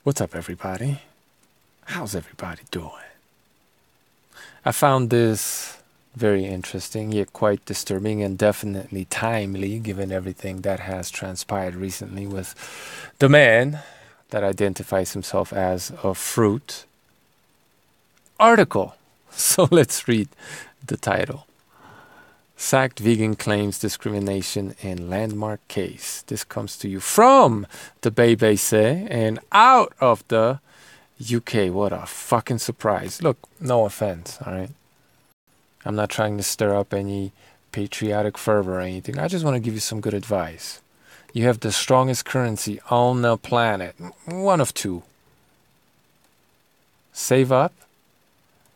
What's up, everybody? How's everybody doing? I found this very interesting, yet quite disturbing, and definitely timely, given everything that has transpired recently with the man that identifies himself as a fruit article. So let's read the title. Sacked vegan claims discrimination in landmark case. This comes to you from the BBC and out of the UK. What a fucking surprise. Look, no offense, all right? I'm not trying to stir up any patriotic fervor or anything. I just want to give you some good advice. You have the strongest currency on the planet. One of two. Save up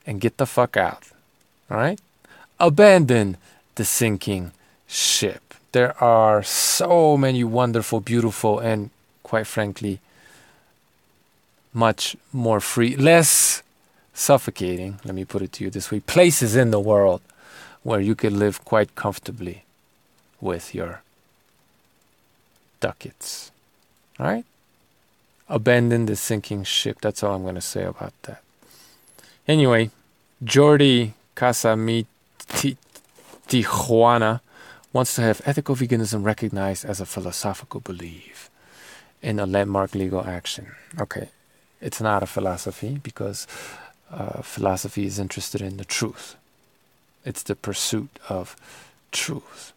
and get the fuck out, all right? Abandon the sinking ship. There are so many wonderful, beautiful, and quite frankly, much more free, less suffocating, let me put it to you this way, places in the world where you could live quite comfortably with your ducats. All right? Abandon the sinking ship. That's all I'm going to say about that. Anyway, Jordi Tijuana wants to have ethical veganism recognized as a philosophical belief in a landmark legal action. Okay, it's not a philosophy because philosophy is interested in the truth. It's the pursuit of truth.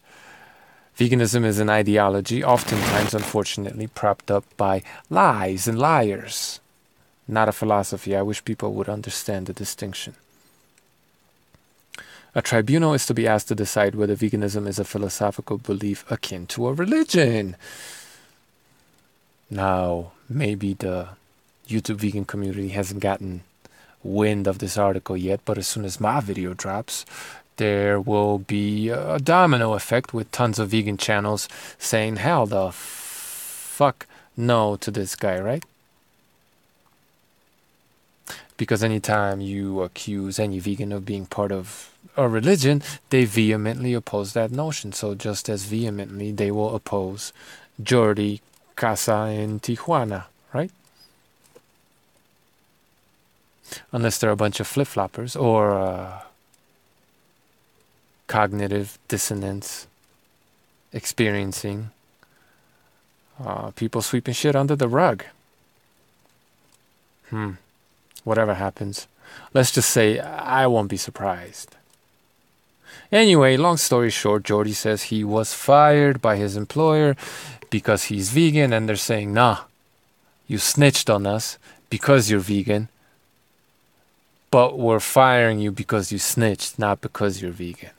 Veganism is an ideology, oftentimes, unfortunately, propped up by lies and liars. Not a philosophy. I wish people would understand the distinction. A tribunal is to be asked to decide whether veganism is a philosophical belief akin to a religion. Now, maybe the YouTube vegan community hasn't gotten wind of this article yet, but as soon as my video drops, there will be a domino effect with tons of vegan channels saying, hell the fuck no to this guy, right? Because anytime you accuse any vegan of being part of a religion, they vehemently oppose that notion. So just as vehemently, they will oppose Jordi Casa in Tijuana, right? Unless they're a bunch of flip-floppers or cognitive dissonance experiencing people sweeping shit under the rug. Whatever happens, let's just say I won't be surprised. Anyway, long story short, Jordi says he was fired by his employer because he's vegan, and they're saying, nah, you snitched on us because you're vegan, but we're firing you because you snitched, not because you're vegan.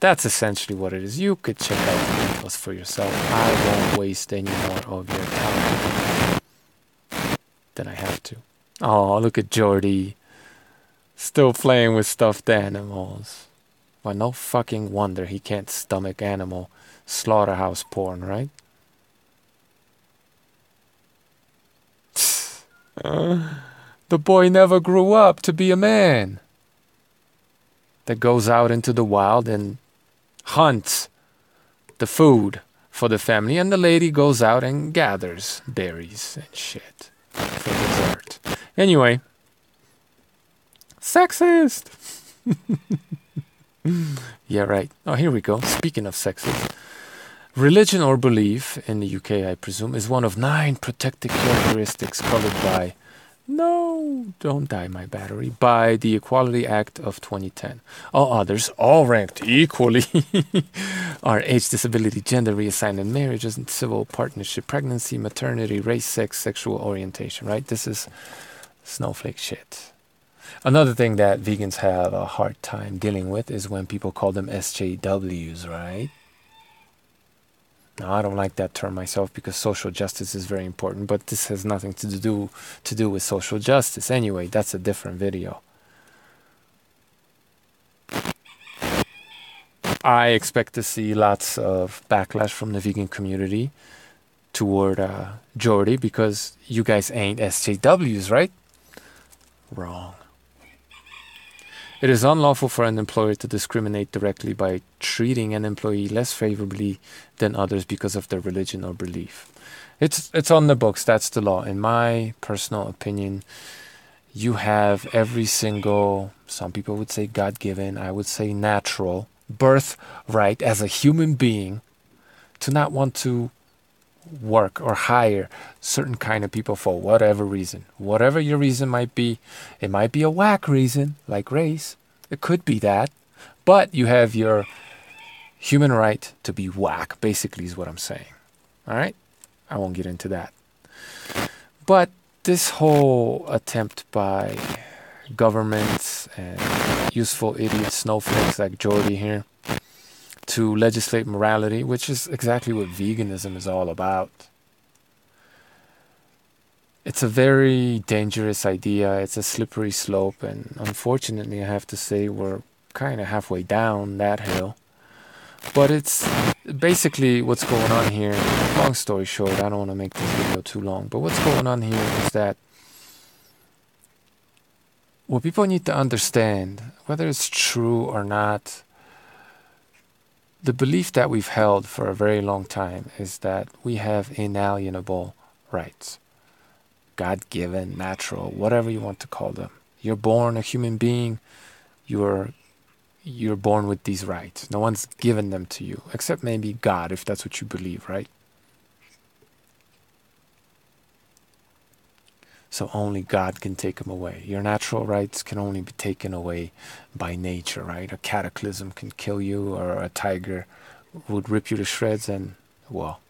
That's essentially what it is. You could check out the details for yourself. I won't waste any more of your time than I have to. Oh, look at Jordi. Still playing with stuffed animals. Well, no fucking wonder he can't stomach animal slaughterhouse porn, right? The boy never grew up to be a man that goes out into the wild and hunts the food for the family, and the lady goes out and gathers berries and shit for dessert. Anyway, sexist. Yeah, right. Oh, here we go. Speaking of sexist, religion or belief in the UK, I presume, is one of 9 protected characteristics covered by, no, don't die my battery, by the Equality Act of 2010. All others, all ranked equally, are age, disability, gender, reassignment, marriages, and civil partnership, pregnancy, maternity, race, sex, sexual orientation, right? This is snowflake shit. Another thing that vegans have a hard time dealing with is when people call them SJWs, right? Now, I don't like that term myself because social justice is very important, but this has nothing to do with social justice. Anyway, that's a different video. I expect to see lots of backlash from the vegan community toward Jordi because you guys ain't SJWs, right? Wrong. It is unlawful for an employer to discriminate directly by treating an employee less favorably than others because of their religion or belief. It's on the books. That's the law. In my personal opinion, you have every single, some people would say God-given, I would say natural, birthright as a human being to not want to work or hire certain kind of people for whatever reason. Whatever your reason might be, it might be a whack reason, like race. It could be that. But you have your human right to be whack, basically is what I'm saying. All right? I won't get into that. But this whole attempt by governments and useful idiot snowflakes like Jordy here to legislate morality, which is exactly what veganism is all about. It's a very dangerous idea. It's a slippery slope, and unfortunately I have to say we're kind of halfway down that hill. But it's basically what's going on here. Long story short, I don't want to make this video too long, but what's going on here is that what people need to understand, whether it's true or not, the belief that we've held for a very long time is that we have inalienable rights. God-given, natural, whatever you want to call them. You're born a human being, you're born with these rights. No one's given them to you, except maybe God, if that's what you believe, right? So only God can take them away. Your natural rights can only be taken away by nature, right? A cataclysm can kill you, or a tiger would rip you to shreds, and, well,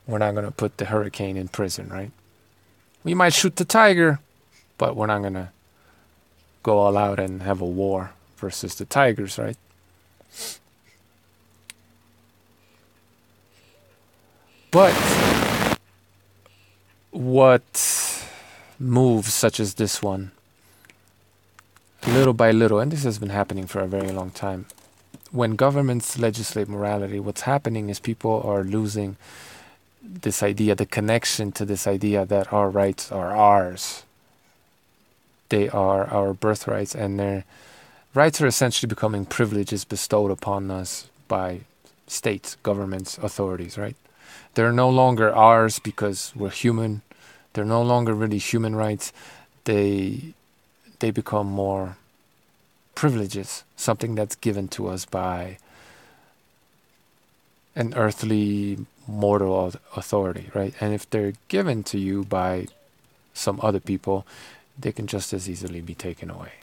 we're not going to put the hurricane in prison, right? We might shoot the tiger, but we're not going to go all out and have a war versus the tigers, right? But what moves such as this one, little by little, and this has been happening for a very long time, when governments legislate morality, what's happening is people are losing this idea, the connection to this idea that our rights are ours. They are our birthrights, and their rights are essentially becoming privileges bestowed upon us by states, governments, authorities, right? They're no longer ours because we're human. They're no longer really human rights. They become more privileges, something that's given to us by an earthly mortal authority, right? And if they're given to you by some other people, they can just as easily be taken away.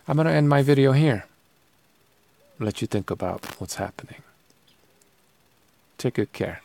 I'm going to end my video here. Let you think about what's happening. Take good care.